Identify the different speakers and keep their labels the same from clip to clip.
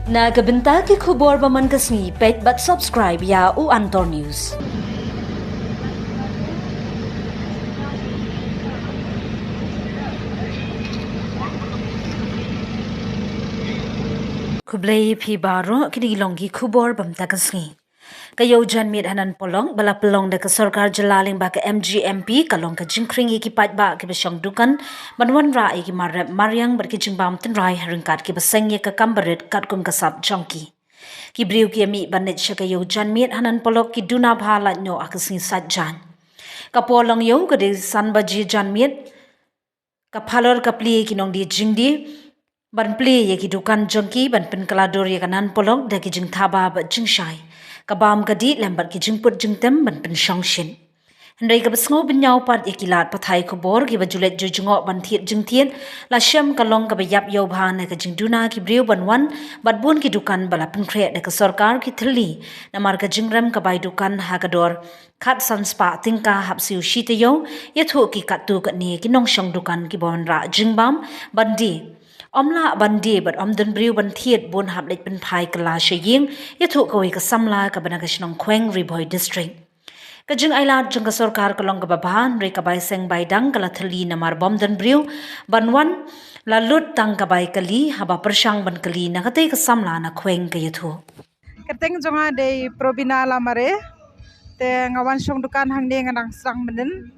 Speaker 1: Nagabenta ki khubor baman kasni pet but subscribe ya u Antor News. Kublai phi baro kini longi khubor bam takasni. Kayo jan mit hanan polong bala pelong de ke sarkar jalaling ba ke MGMP kalong ke jingkring ki pat ba ke besong dukan banwan ra ki marap maryang ber ki jingbam tin rai haringkat ki beseng ye ke kambaret kat kum kasap jongki. Ki briu ki mi banet shakayo jan mit hanan polok ki duna bhala nyo akasni sat jan. Kapolong yo ke de sanbaji jan mit kaphalor kapli ki nong di jingdi ban pli ye ki dukan jongki ban pen kalador ye kanan polok de ki jing thaba ba jing shai kabam kadi lambat ki jing put jing tem ban pen shong shin Hendai ka besngo benyau pat ikilat pathai ko bor ki bajulet jujungo ban thiet jing thiet la shem kalong ka bayap yo bhan ka jing duna ki briu ban wan bat bun ki dukan bala pen khre de ka sarkar ki thli namar ka jingrem ka bai dukan hakador khat sanspa tingka hapsiu shite yo yathu ki katu ka ni ki nong shong dukan ki bon ra jingbam bandi Omla bandi bat omdun briu ban thiet bun hap lek pynphai kala sheying yathu ko ka samla ka bana ka Samla Khweng Riboy district Kajing ailat jeng sarkar kalong kababahan re kabai seng baidang kala thali namar bom dan briu banwan lalut tang kabai kali haba persang ban kali nakate ka Samla na Khweng kayathu.
Speaker 2: Keteng jonga de probina lamare te ngawan shong dukan hang de nganang sang menen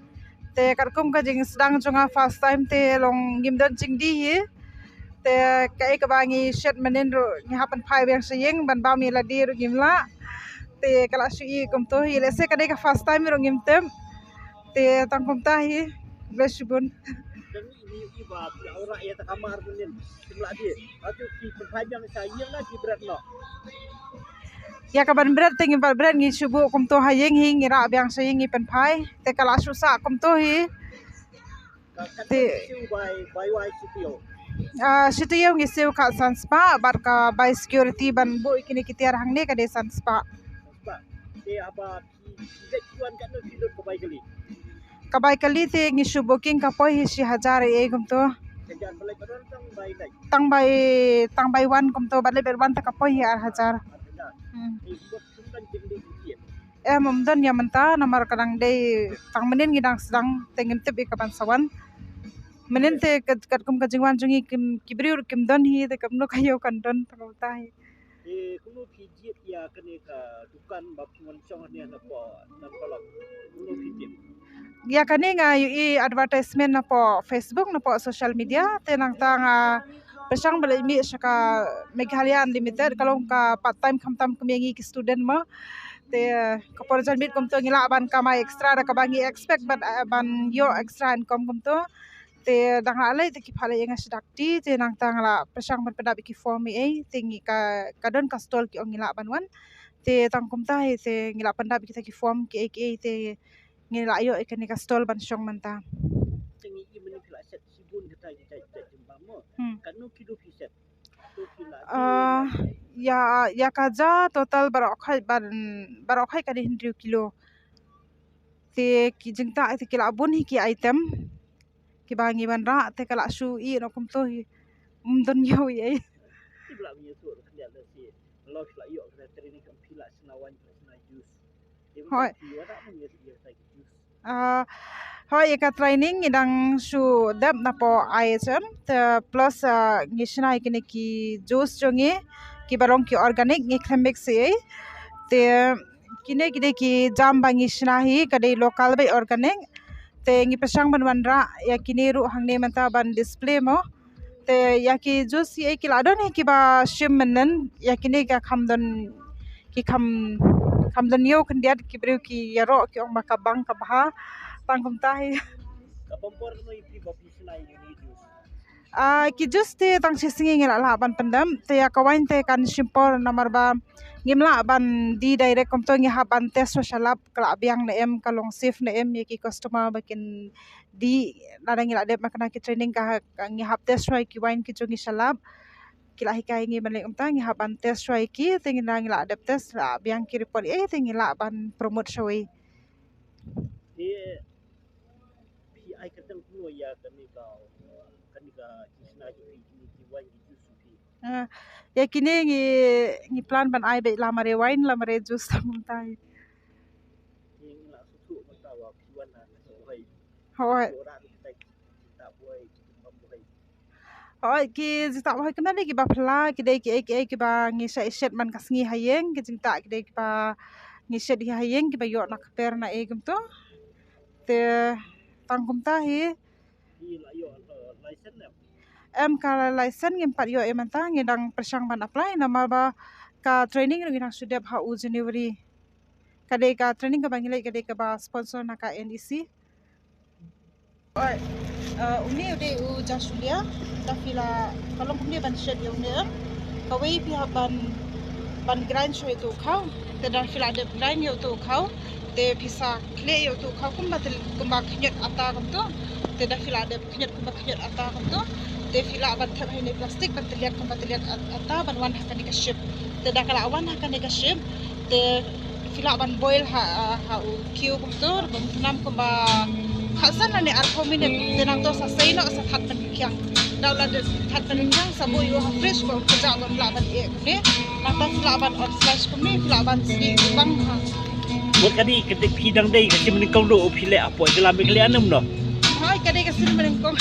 Speaker 2: te karkum ka jing sedang jonga first time te long gimdan jingdi hi te kai ka bangi shet menen ro nyapan phai bang seyeng ban ba mi la di ro gimla te kala sui kum to hi lese ka de ka first time ro gimtem te tangkum ta hi blesubun
Speaker 3: orang ia tak kamar punya jumlah dia. Atau si perpanjang saya lah si berat no.
Speaker 2: Ya kaban berat tinggi berat ngi subu kum to hayeng hi ngira bang seyeng ngi penpai te kala susa kum to hi
Speaker 3: te by CPO.
Speaker 2: Situ yang ngiseu ka sanspa bar ka by security ban bu ikini kitiar hang ne ka de sanspa.
Speaker 3: Sanspa. Te apa ki tuan kat no sidot ko bay kali.
Speaker 2: Kabay kali te ngisu booking ka poi hi si hajar e kum to.
Speaker 3: Jangan balik padon
Speaker 2: Tang by one kum to bale ber one ta ka poi hi ar hajar. Mumdan ya menta namar kadang de tang menen ngidang sedang tengem tep kapan sawan. Menen te kat kum ka jingwan jungi kim kibriur kim don hi te kam no kayo kan don ta ta hi.
Speaker 3: Kuno kijit ya kene ka dukan bab ngoncong ni na po na kolok. Kuno kijit.
Speaker 2: Ya kani nga i advertisement na po Facebook na po social media tenang tanga pesang balik mi saka Meghalaya Unlimited kalau ka part time kamtam kumengi ki student mo te kaporjan bit kum to ngila ban kama extra da kabangi expect ban yo extra income kum to te dang alai te ki phale yang sedakti te nang tang la pesang ban pada ki form e tingi ka kadon ka stall ki ngila ban wan te tang kum ta te ngila panda kita ki form ki te ngila ayo ikan ni ka stall ban syong manta
Speaker 3: Tingi i meni kila set sibun kita jimbam mo. Kanu kido set.
Speaker 2: ya kaja total barokai ka di 100 kilo te ki jingta te kila bun hi ki item ki bangi ban ra te kala su i no kum to hi don yo ye
Speaker 3: Tibla punya tu kan dia si loss lah yo kena training kan pila senawan sena jus.
Speaker 2: Hoi.
Speaker 3: Dia tak punya dia sai jus.
Speaker 2: Hoi ka training idang su dap na po ISM te plus ngishna ikini ki juice jongi ki barong ki organic ngi klemik se te kine kide ki jam bangi shnahi kade local bay organic te ngi pesang ban wanra ya kini ru hangne manta ban display mo te ya ki juice ye ki ladon ki ba shim menen ya kini ka khamdon ki khamdon yo kandiat ki brew ki yaro ki ong makabang ka baha tangkum tahi
Speaker 3: Kapompor no ipi kopi senai ini jus.
Speaker 2: ki juice te tang singi ngila la ban pendam te ya kawain te kan simpor nomor ba ngimla ban di direct kom to ngi haban tes shalap kala biang na em kalong safe na em ki customer bakin di nada ngila de makna ki training ka ngi hap tes roi ki wain ki jungi shalap kila hikai ngi ban umta ngi haban tes roi ki te ngi ngila de tes la biang ki report te ngila ban promote shoi
Speaker 3: Ai kadang kuno ya kami ka kisna ji ki wain jus fi.
Speaker 2: Ya kini ngi plan ban ai be lamare wine lamare juice tamuntai.
Speaker 3: Yang nak susu matawa buan na buhay.
Speaker 2: Hoi.
Speaker 3: Orang kita tak buhay membuhay.
Speaker 2: Hoi ki jita hoi kena ki ba phla ki dei ki ba ngi shet man kasngi hayeng ki jita ki dei ki ba ngi shet hi hayeng ki ba yo nak per na egum to. Te tangkum tahi
Speaker 3: Di lah yo license ya.
Speaker 2: kala license ngem pat yo emanta ngedang persang ban apply nama ba ka training ngi nang sudep ha u January. Kadai ka training ka bangilai kadai ka ba sponsor na ka NEC. Oi, uni udah jasulia, tapi lah kalau kemudian ban shed yang ni, kawai pihak ban grind show itu kau, tidak fila ada grind itu kau, te bisa clay itu kau kumbat kenyat ata kamu tu, tidak fila ada kenyat ata kamu tu, te fila ban thap ini plastik ban terlihat ata ban wan akan dikasih, tidak kalau wan akan dikasih, te fila ban boil ha kiu kamu tu, ban tunam kumbat Hasan na ni arko minit tinang to sa sayno sa hatman kyang daw la de hatman kyang sa boy yo fresh ko kaja ko laban e ne nata laban on slash ko mi laban si bang ha
Speaker 3: Buat kadi ketik hidang dai kasi menikau do pile apa dalam kalian no.
Speaker 2: hai kade ka sin men ko